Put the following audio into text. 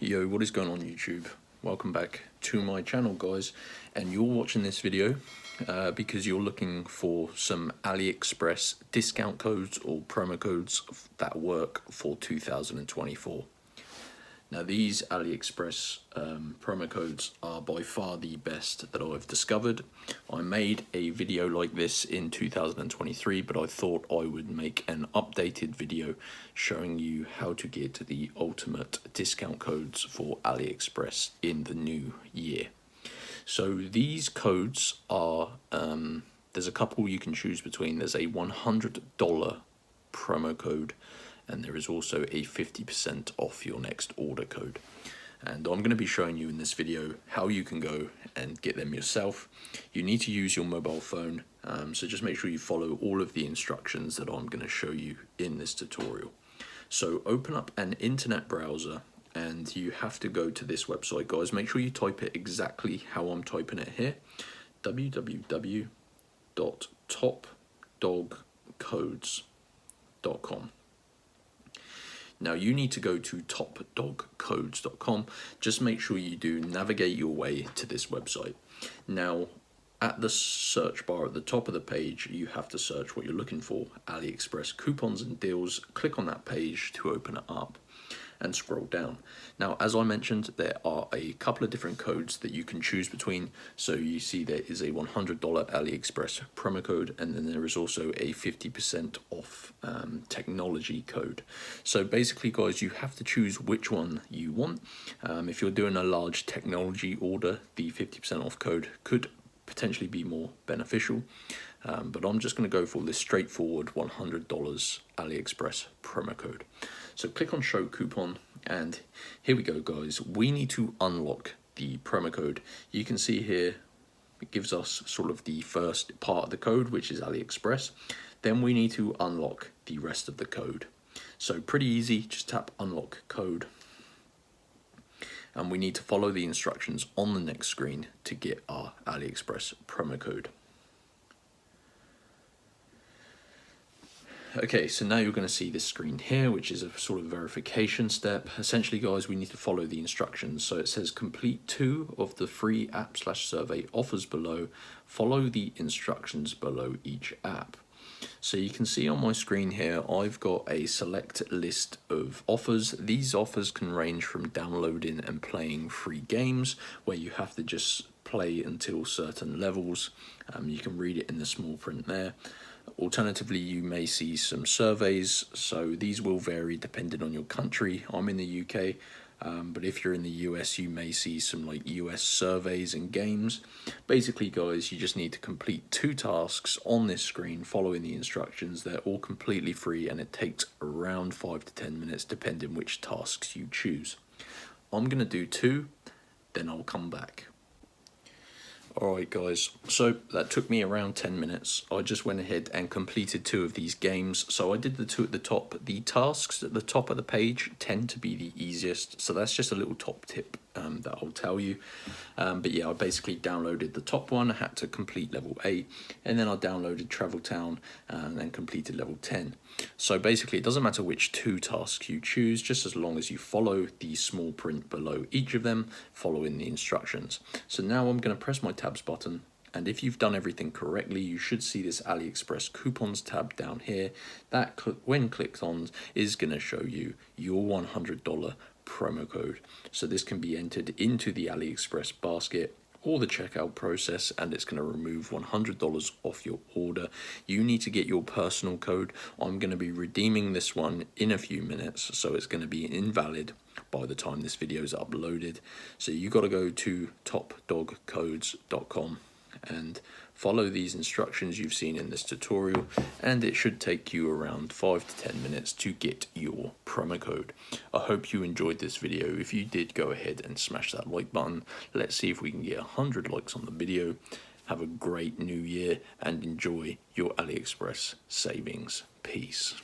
Yo, what is going on YouTube? Welcome back to my channel, guys, and you're watching this video because you're looking for some AliExpress discount codes or promo codes that work for 2024. Now these AliExpress promo codes are by far the best that I've discovered. I made a video like this in 2023, but I thought I would make an updated video showing you how to get the ultimate discount codes for AliExpress in the new year. So these codes are, there's a couple you can choose between. There's a $100 promo code, and there is also a 50% off your next order code. And I'm going to be showing you in this video how you can go and get them yourself. You need to use your mobile phone, so just make sure you follow all of the instructions that I'm going to show you in this tutorial. So open up an internet browser and you have to go to this website, guys. Make sure you type it exactly how I'm typing it here: www.topdogcodes.com. Now you need to go to topdogcodes.com. Just make sure you do navigate your way to this website. Now at the search bar at the top of the page, you have to search what you're looking for: AliExpress coupons and deals. Click on that page to open it up and scroll down. Now, as I mentioned, there are a couple of different codes that you can choose between. So you see there is a $100 AliExpress promo code, and then there is also a 50% off technology code. So basically, guys, you have to choose which one you want. If you're doing a large technology order, the 50% off code could potentially be more beneficial. But I'm just going to go for this straightforward $100 AliExpress promo code. So click on show coupon, and here we go, guys. We need to unlock the promo code. You can see here it gives us sort of the first part of the code, which is AliExpress. Then we need to unlock the rest of the code. So pretty easy, just tap unlock code. And we need to follow the instructions on the next screen to get our AliExpress promo code. Okay, so now you're going to see this screen here, which is a sort of verification step. Essentially, guys, we need to follow the instructions. So it says complete 2 of the free app/survey offers below. Follow the instructions below each app. So you can see on my screen here, I've got a select list of offers. These offers can range from downloading and playing free games, where you have to just play until certain levels. You can read it in the small print there. Alternatively, you may see some surveys, so these will vary depending on your country. I'm in the UK, but if you're in the US, you may see some like US surveys and games. Basically, guys, you just need to complete 2 tasks on this screen following the instructions. They're all completely free, and it takes around 5 to 10 minutes depending which tasks you choose. I'm going to do 2, then I'll come back. Alright, guys, so that took me around 10 minutes. I just went ahead and completed 2 of these games. So I did the 2 at the top. The tasks at the top of the page tend to be the easiest, so that's just a little top tip that I'll tell you. But yeah, I basically downloaded the top one. I had to complete level 8, and then I downloaded Travel Town and then completed level 10. So basically, it doesn't matter which 2 tasks you choose, just as long as you follow the small print below each of them, following the instructions. So now I'm going to press my tabs button, and if you've done everything correctly, you should see this AliExpress coupons tab down here. That, when clicked on, is going to show you your $100 promo code. So this can be entered into the AliExpress basket or the checkout process, and it's going to remove $100 off your order. You need to get your personal code. I'm going to be redeeming this one in a few minutes, so it's going to be invalid by the time this video is uploaded. So you got to go to topdogcodes.com and follow these instructions you've seen in this tutorial, and it should take you around 5 to 10 minutes to get your promo code. I hope you enjoyed this video. If you did, go ahead and smash that like button. Let's see if we can get 100 likes on the video. Have a great new year and enjoy your AliExpress savings. Peace.